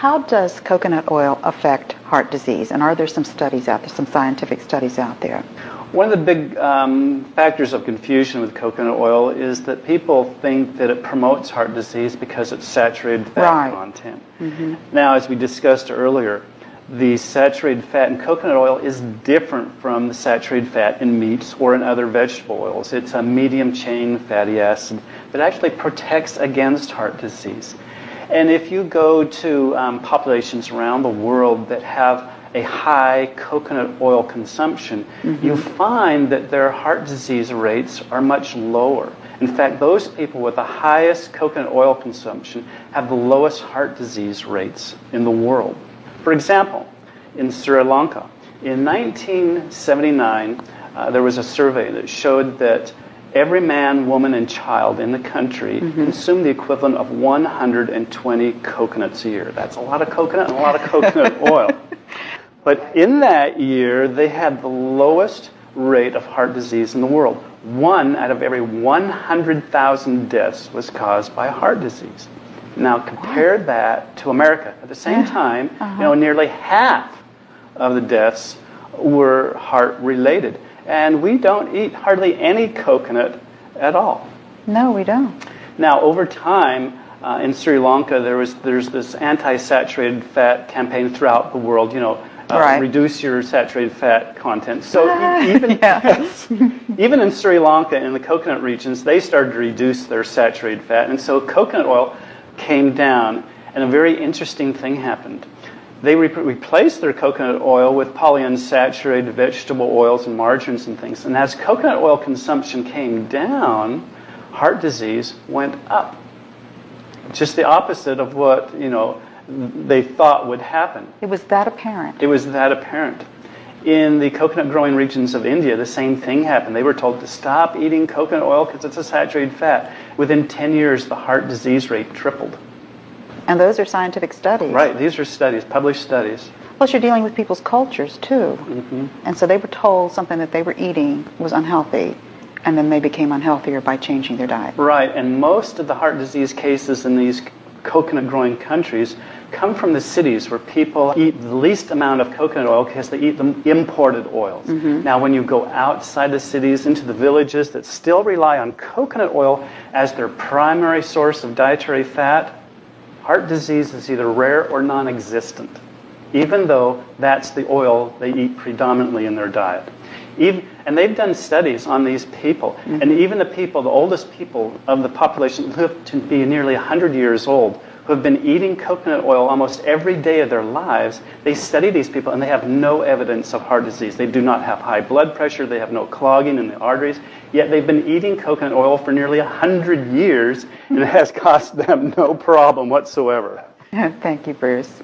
how does coconut oil affect heart disease? And are there some studies out there, some scientific studies out there? One of the big factors of confusion with coconut oil is that people think that it promotes heart disease because it's saturated fat content. Mm-hmm. Now, as we discussed earlier, the saturated fat in coconut oil is different from the saturated fat in meats or in other vegetable oils. It's a medium-chain fatty acid that actually protects against heart disease. And if you go to populations around the world that have a high coconut oil consumption, mm-hmm. you find that their heart disease rates are much lower. In fact, those people with the highest coconut oil consumption have the lowest heart disease rates in the world. For example, in Sri Lanka, in 1979, there was a survey that showed that every man, woman, and child in the country mm-hmm. consumed the equivalent of 120 coconuts a year. That's a lot of coconut and a lot of coconut oil. But in that year, they had the lowest rate of heart disease in the world. 1 out of every 100,000 deaths was caused by heart disease. Now compare that to America. At the same time, nearly half of the deaths were heart-related. And we don't eat hardly any coconut at all. No, we don't. Now, over time, in Sri Lanka, there's this anti-saturated fat campaign throughout the world, reduce your saturated fat content. So even in Sri Lanka, in the coconut regions, they started to reduce their saturated fat. And so coconut oil came down, and a very interesting thing happened. They replaced their coconut oil with polyunsaturated vegetable oils and margarines and things. And as coconut oil consumption came down, heart disease went up. Just the opposite of what, they thought would happen. It was that apparent. It was that apparent. In the coconut growing regions of India, the same thing happened. They were told to stop eating coconut oil because it's a saturated fat. Within 10 years, the heart disease rate tripled. And those are scientific studies. Right, these are studies, published studies. Plus, you're dealing with people's cultures, too. Mm-hmm. And so they were told something that they were eating was unhealthy, and then they became unhealthier by changing their diet. Right, and most of the heart disease cases in these coconut-growing countries come from the cities where people eat the least amount of coconut oil because they eat the imported oils. Mm-hmm. Now, when you go outside the cities into the villages that still rely on coconut oil as their primary source of dietary fat, heart disease is either rare or non-existent, even though that's the oil they eat predominantly in their diet. And they've done studies on these people, mm-hmm. and even the oldest people of the population live to be nearly 100 years old, who have been eating coconut oil almost every day of their lives. They study these people, and they have no evidence of heart disease. They do not have high blood pressure. They have no clogging in the arteries. Yet they've been eating coconut oil for nearly 100 years, and it has cost them no problem whatsoever. Thank you, Bruce.